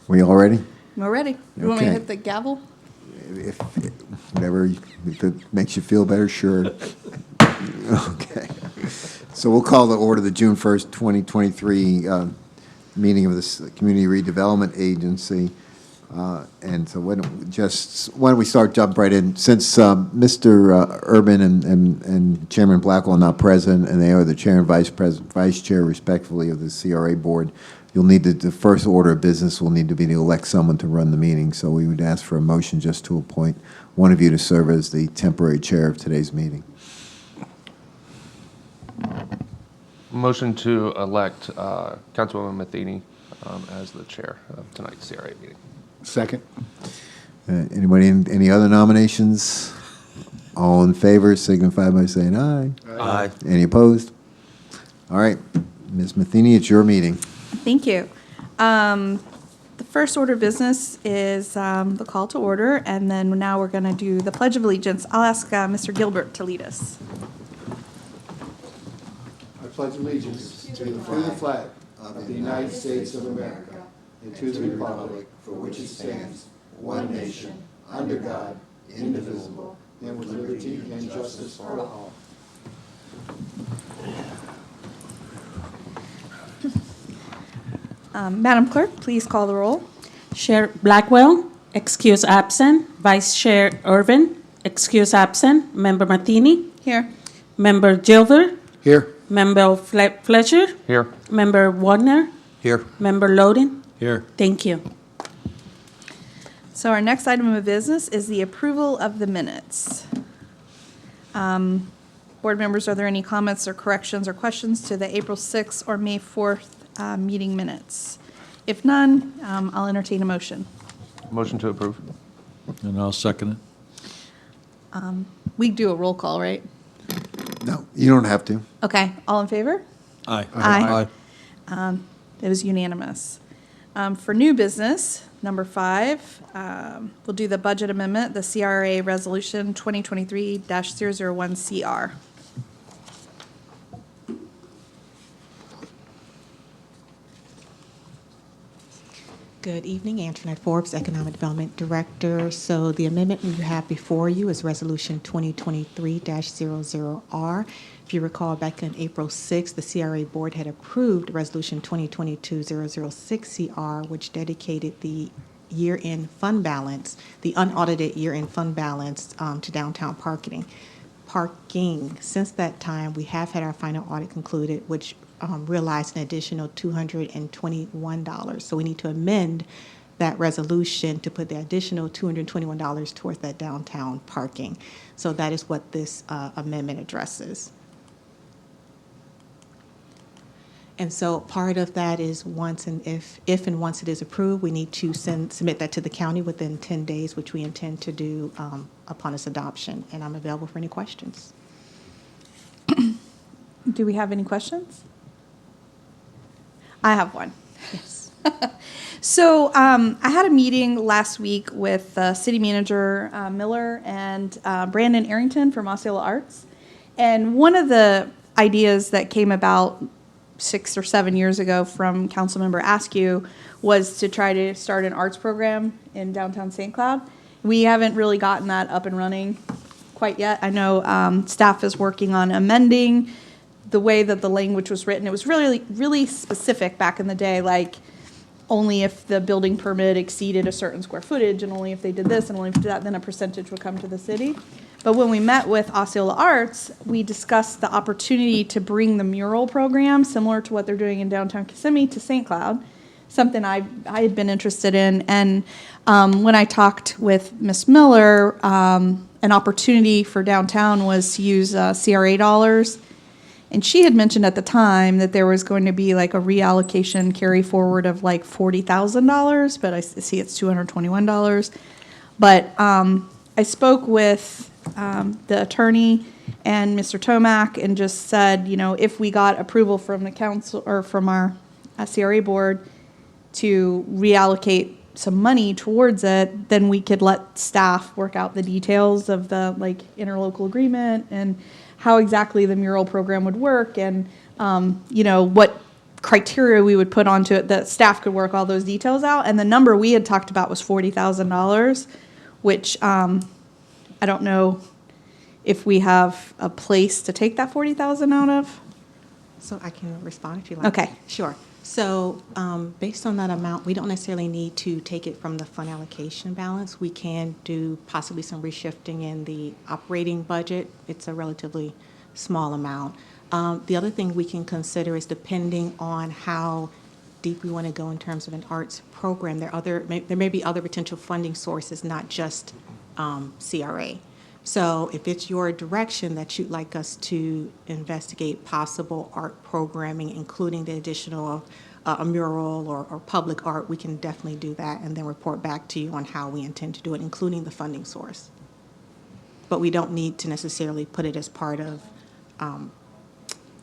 We all ready? We're ready. You want me to Okay. hit the gavel? If if it makes you feel better, sure. Okay. So we'll call to order the June 1st, 2023 meeting of this Community Redevelopment Agency. And so why don't we jump right in? Since Mr. Urban and Chairman Blackwell are not present, and they are the chair and vice chair respectively of the CRA board, you'll need the first order of business will need to be to elect someone to run the meeting. So we would ask for a motion just to appoint one of you to serve as the temporary chair of today's meeting. Motion to elect Councilwoman Matheny as the chair of tonight's CRA meeting. Second. Anybody, any other nominations? All in favor signify by saying aye. Aye. Any opposed? All right, Ms. Matheny, it's your meeting. Thank you. The first order of business is the call to order, and then now we're going to do the Pledge of Allegiance. I'll ask Mr. Gilbert to lead us. I pledge allegiance to the flag of the United States of America and to the republic for which it stands, one nation, under God, indivisible, and with liberty and justice for all. Madam Clerk, please call the roll. Chair Blackwell, excuse absent. Vice Chair Irvin, excuse absent. Member Matheny, Here. Member Gilbert, Here. Member Fletcher, Here. Member Wagner, Here. Member Loden. Here. Thank you. So our next item of business is the approval of the minutes. Board members, are there any comments or corrections or questions to the April 6th or May 4th meeting minutes? If none, I'll entertain a motion. Motion to approve. And I'll second it. We do a roll call, right? No, you don't have to. Okay, all in favor? Aye. Aye. It was unanimous. For new business, number 5, we'll do the budget amendment, the CRA Resolution 2023-001CR. Good evening, Antoinette Forbes, Economic Development Director. So the amendment you have before you is Resolution 2023-00R. If you recall, back on April 6th, the CRA Board had approved Resolution 2022-006CR, which dedicated the year-end fund balance, the unaudited year-end fund balance to downtown parking. Since that time, we have had our final audit concluded, which realized an additional $221. So we need to amend that resolution to put the additional $221 towards that downtown parking. So that is what this amendment addresses. And so part of that is if and once it is approved, we need to submit that to the county within 10 days, which we intend to do upon its adoption. And I'm available for any questions. Do we have any questions? I have one. Yes. So I had a meeting last week with City Manager Miller and Brandon Arrington from Osceola Arts. And one of the ideas that came about 6 or 7 years ago from Councilmember Askew was to try to start an arts program in downtown St. Cloud. We haven't really gotten that up and running quite yet. I know staff is working on amending the way that the language was written. It was really, really specific back in the day, like only if the building permit exceeded a certain square footage, and only if they did this, and only if they did that, then a percentage would come to the city. But when we met with Osceola Arts, we discussed the opportunity to bring the mural program, similar to what they're doing in downtown Kissimmee, to St. Cloud, something I had been interested in. And when I talked with Ms. Miller, an opportunity for downtown was to use CRA dollars. And she had mentioned at the time that there was going to be like a reallocation carry forward of like $40,000, but I see it's $221. But I spoke with the attorney and Mr. Tomac and just said, you know, if we got approval from the council or from our CRA board to reallocate some money towards it, then we could let staff work out the details of the like interlocal agreement and how exactly the mural program would work, and you know, what criteria we would put onto it that staff could work all those details out. And the number we had talked about was $40,000, which I don't know if we have a place to take that 40,000 out of. So I can respond if you like. Okay. Sure. So based on that amount, we don't necessarily need to take it from the fund allocation balance. We can do possibly some reshifting in the operating budget. It's a relatively small amount. The other thing we can consider is depending on how deep we want to go in terms of an arts program, there may be other potential funding sources, not just CRA. So if it's your direction that you'd like us to investigate possible art programming, including the additional a mural or public art, we can definitely do that and then report back to you on how we intend to do it, including the funding source. But we don't need to necessarily put it as part of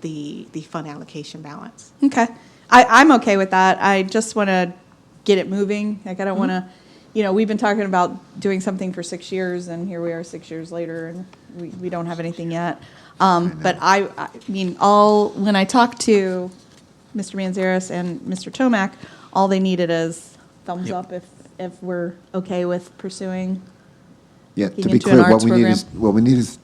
the fund allocation balance. Okay. I'm okay with that. I just want to get it moving. Like, I don't want to, we've been talking about doing something for 6 years, and here we are 6 years later, and we don't have anything yet. But I mean, when I talked to Mr. Manzares and Mr. Tomac, all they needed is thumbs up if we're okay with pursuing. Yeah, looking to be into an clear, arts program. what we need is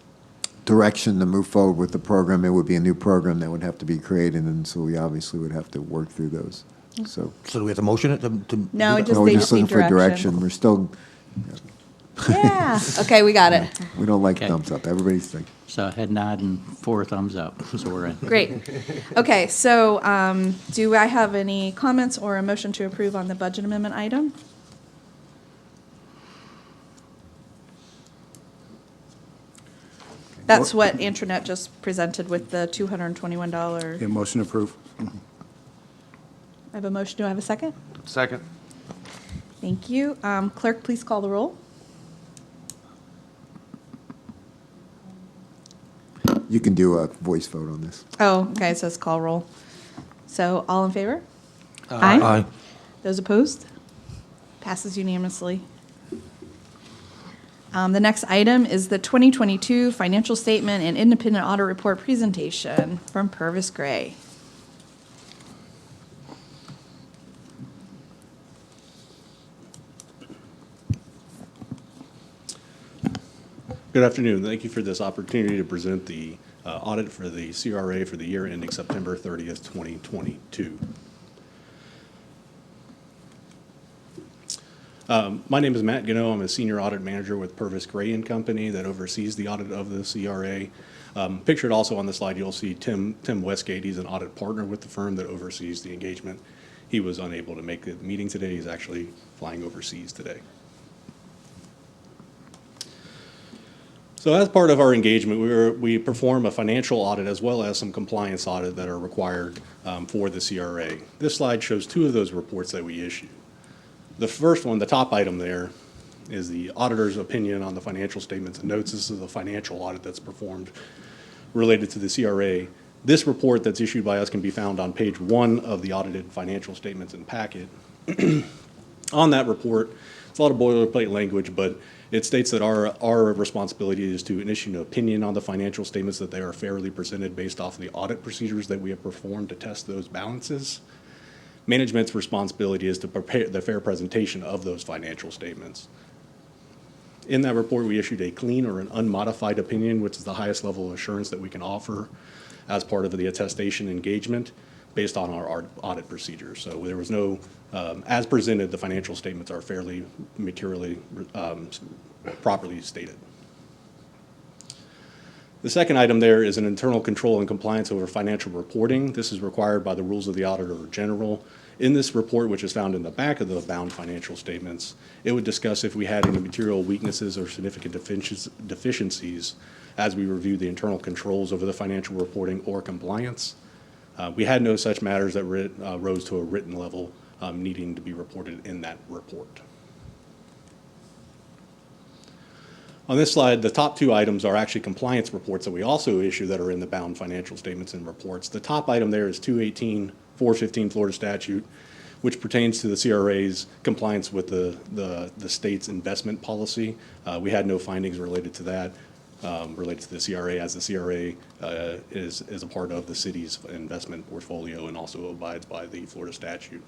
direction to move forward with the program. It would be a new program that would have to be created, and so we obviously would have to work through those. So, So do we have to motion it to No, do it that? no, we're they just just need looking for direction. direction. We're still, Yeah. Okay, we got it. we don't like Okay. thumbs up. Everybody's like, So head nod and 4 thumbs up, so we're in. Great. Okay, so do I have any comments or a motion to approve on the budget amendment item? That's what Antoinette just presented with the $221. Yeah, motion approved. I have a motion. Do I have a second? Second. Thank you. Clerk, please call the roll. you can do a voice vote on this. Oh, okay, it says call roll. So all in favor? Aye. Those opposed? Passes unanimously. The next item is the 2022 financial statement and independent audit report presentation from Purvis Gray. Good afternoon. Thank you for this opportunity to present the audit for the CRA for the year ending September 30th, 2022. My name is Matt Gano. I'm a senior audit manager with Purvis Gray and Company that oversees the audit of the CRA. Pictured also on the slide, you'll see Tim Westgate. He's an audit partner with the firm that oversees the engagement. He was unable to make the meeting today. He's actually flying overseas today. So as part of our engagement, we perform a financial audit as well as some compliance audit that are required for the CRA. This slide shows two of those reports that we issue. The first one, the top item there, is the auditor's opinion on the financial statements and notes. This is the financial audit that's performed related to the CRA. This report that's issued by us can be found on page 1 of the audited financial statements and packet. On that report, it's a lot of boilerplate language, but it states that our responsibility is to issue an opinion on the financial statements, that they are fairly presented based off of the audit procedures that we have performed to test those balances. Management's responsibility is to prepare the fair presentation of those financial statements. In that report, we issued a clean or an unmodified opinion, which is the highest level of assurance that we can offer as part of the attestation engagement based on our audit procedures. So there was no, as presented, the financial statements are fairly materially, properly stated. The second item there is an internal control and compliance over financial reporting. This is required by the rules of the Auditor General. In this report, which is found in the back of the bound financial statements, it would discuss if we had any material weaknesses or significant deficiencies as we review the internal controls over the financial reporting or compliance. We had no such matters that rose to a written level needing to be reported in that report. On this slide, the top two items are actually compliance reports that we also issue that are in the bound financial statements and reports. The top item there is 218-415 Florida statute, which pertains to the CRA's compliance with the state's investment policy. We had no findings related to that. related to the CRA, as the CRA is a part of the city's investment portfolio and also abides by the Florida statute.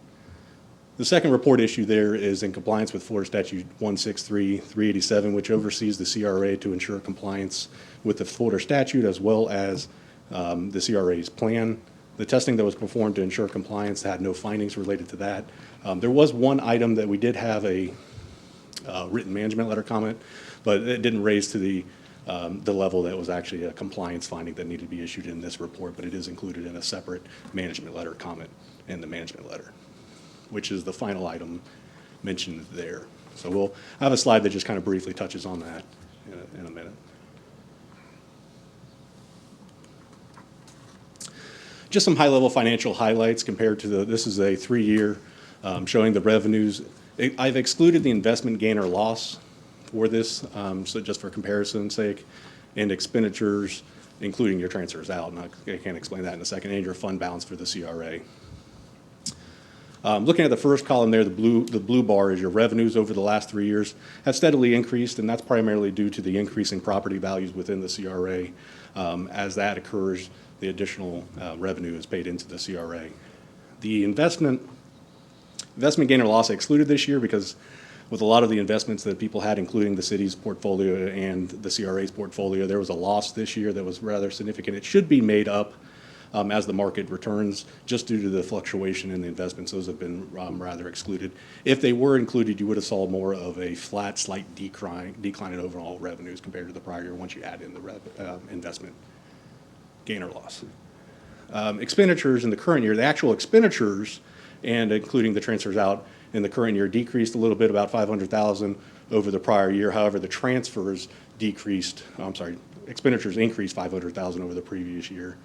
The second report issue there is in compliance with Florida Statute 163-387, which oversees the CRA to ensure compliance with the Florida statute as well as the CRA's plan. The testing that was performed to ensure compliance had no findings related to that. There was one item that we did have a written management letter comment, but it didn't raise to the level that was actually a compliance finding that needed to be issued in this report, but it is included in a separate management letter comment in the management letter, which is the final item mentioned there. So we'll have a slide that just kind of briefly touches on that in a minute. Just some high-level financial highlights compared to this is a 3-year showing the revenues. I've excluded the investment gain or loss for this, so just for comparison's sake, and expenditures, including your transfers out, and I can explain that in a second, and your fund balance for the CRA. Looking at the first column there, the blue bar is your revenues over the last 3 years have steadily increased, and that's primarily due to the increasing property values within the CRA. As that occurs, the additional revenue is paid into the CRA. The investment gain or loss I excluded this year because with a lot of the investments that people had, including the city's portfolio and the CRA's portfolio, there was a loss this year that was rather significant. It should be made up as the market returns, just due to the fluctuation in the investments. Those have been rather excluded. If they were included, you would have saw more of a flat, slight decline in overall revenues compared to the prior year once you add in the investment gain or loss. Expenditures in the current year, the actual expenditures, and including the transfers out in the current year, decreased a little bit, about $500,000 over the prior year. However, the transfers expenditures increased $500,000 over the previous year,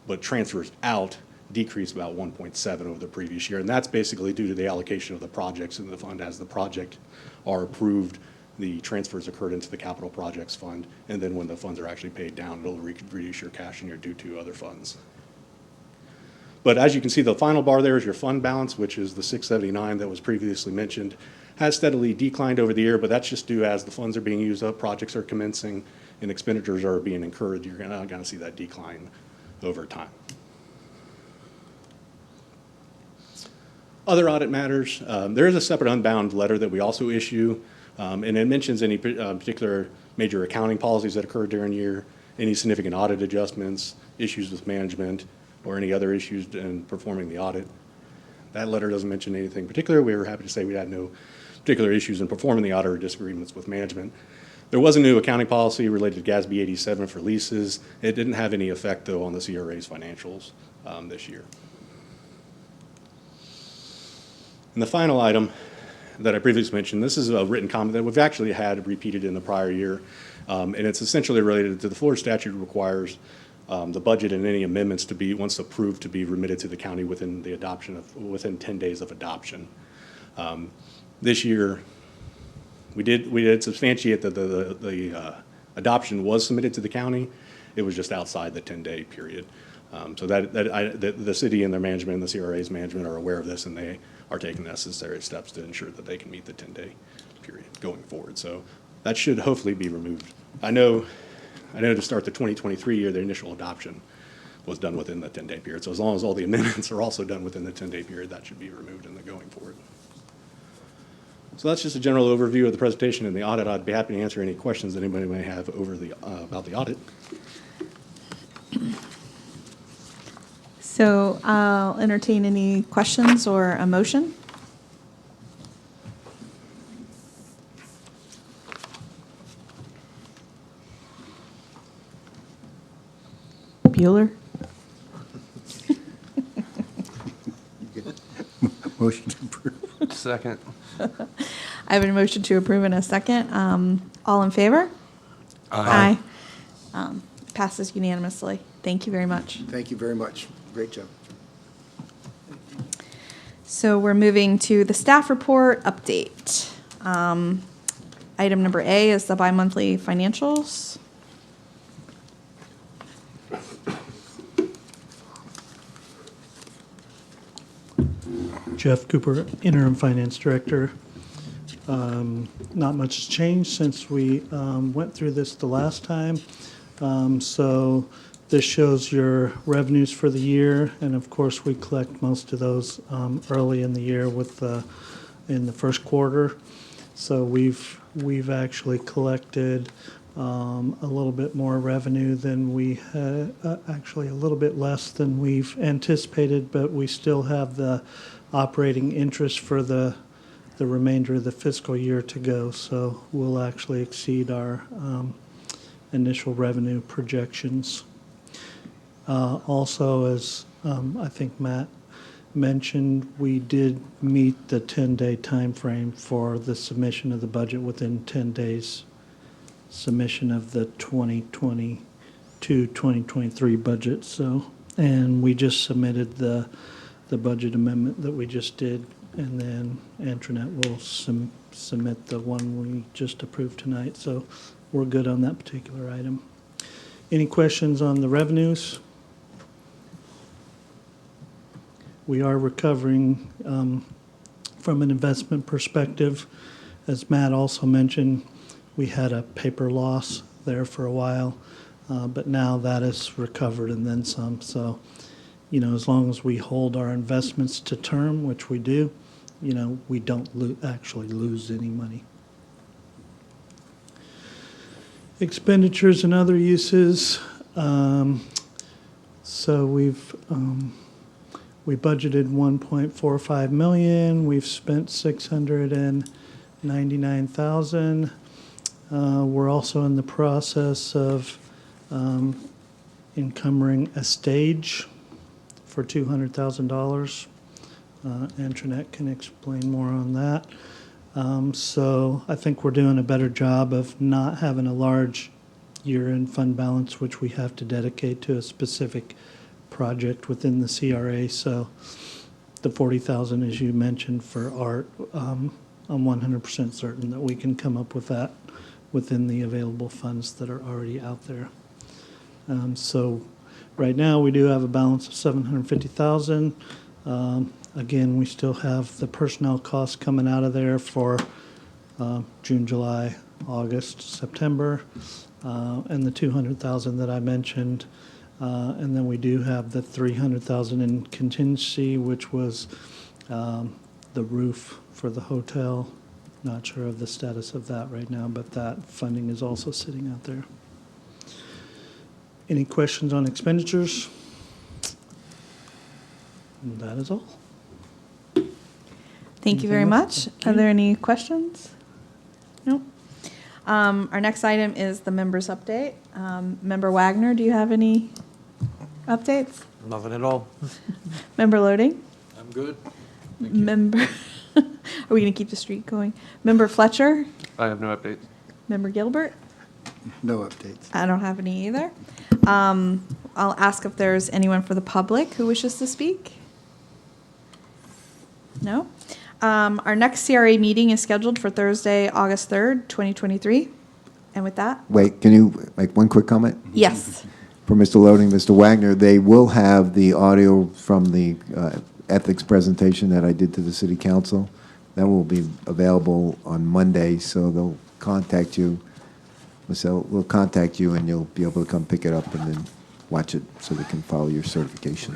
but transfers out decreased about 1.7 over the previous year. And that's basically due to the allocation of the projects in the fund. As the project are approved, the transfers occurred into the capital projects fund, and then when the funds are actually paid down, it'll reduce your cash and your due to other funds. But as you can see, the final bar there is your fund balance, which is the 679 that was previously mentioned, has steadily declined over the year, but that's just due as the funds are being used up, projects are commencing, and expenditures are being incurred. You're going to see that decline over time. Other audit matters. There is a separate unbound letter that we also issue, and it mentions any particular major accounting policies that occurred during the year, any significant audit adjustments, issues with management, or any other issues in performing the audit. That letter doesn't mention anything particular. We were happy to say we had no particular issues in performing the audit or disagreements with management. There was a new accounting policy related to GASB 87 for leases. It didn't have any effect, though, on the CRA's financials this year. And the final item that I previously mentioned, this is a written comment that we've actually had repeated in the prior year, and it's essentially related to the Florida statute requires the budget and any amendments to be, once approved, to be remitted to the county within 10 days of adoption. This year, we did substantiate that the adoption was submitted to the county. It was just outside the 10-day period. So the city and their management and the CRA's management are aware of this, and they are taking necessary steps to ensure that they can meet the 10-day period going forward. So that should hopefully be removed. I know to start the 2023 year, the initial adoption was done within the 10-day period. So as long as all the amendments are also done within the 10-day period, that should be removed in the going forward. So that's just a general overview of the presentation and the audit. I'd be happy to answer any questions that anybody may have about the audit. So I'll entertain any questions or a motion. Bueller? Motion to approve. Second. I have a motion to approve in a second. All in favor? Aye. Passes unanimously. Thank you very much. Thank you very much. Great job. So we're moving to the staff report update. Item number A is the bi-monthly financials. Jeff Cooper, Interim Finance Director. Not much has changed since we went through this the last time. So this shows your revenues for the year, and of course, we collect most of those early in the year in the first quarter. So we've actually collected a little bit more revenue than we had, actually a little bit less than we've anticipated, but we still have the operating interest for the remainder of the fiscal year to go. So we'll actually exceed our initial revenue projections. Also, as I think Matt mentioned, we did meet the 10-day time frame for the submission of the budget within 10 days submission of the 2022-2023 budget. So, and we just submitted the budget amendment that we just did, and then Antoinette will submit the one we just approved tonight. So we're good on that particular item. Any questions on the revenues? We are recovering from an investment perspective. As Matt also mentioned, we had a paper loss there for a while, but now that is recovered and then some. So, as long as we hold our investments to term, which we do, we don't actually lose any money. Expenditures and other uses. So we budgeted $1.45 million. We've spent $699,000. We're also in the process of encumbering a stage for $200,000. Antoinette can explain more on that. So I think we're doing a better job of not having a large year-end fund balance, which we have to dedicate to a specific project within the CRA. So the $40,000, as you mentioned, for art, I'm 100% certain that we can come up with that within the available funds that are already out there. So right now we do have a balance of $750,000. Again, we still have the personnel costs coming out of there for June, July, August, September, and the $200,000 that I mentioned. And then we do have the $300,000 in contingency, which was the roof for the hotel. Not sure of the status of that right now, but that funding is also sitting out there. Any questions on expenditures? And that is all. Thank you very much. Are there any questions? Nope. Our next item is the members' update. Member Wagner, do you have any updates? Nothing at all. Member Loading? I'm good. Member, are we going to keep the streak going? Member Fletcher? I have no updates. Member Gilbert? No updates. I don't have any either. I'll ask if there's anyone for the public who wishes to speak. No? Our next CRA meeting is scheduled for Thursday, August 3rd, 2023. And with that? Wait, can you make one quick comment? Yes. For Mr. Loading, Mr. Wagner, they will have the audio from the ethics presentation that I did to the city council. That will be available on Monday, so they'll contact you. So we'll contact you, and you'll be able to come pick it up and then watch it so they can follow your certification.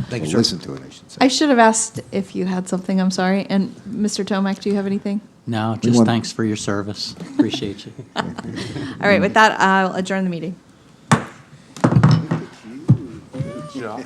Thank you, Or sir. listen to it, I should say. I should have asked if you had something. I'm sorry. And Mr. Tomac, do you have anything? No, We just want- thanks for your service. Appreciate you. All right. With that, I'll adjourn the meeting. Good job.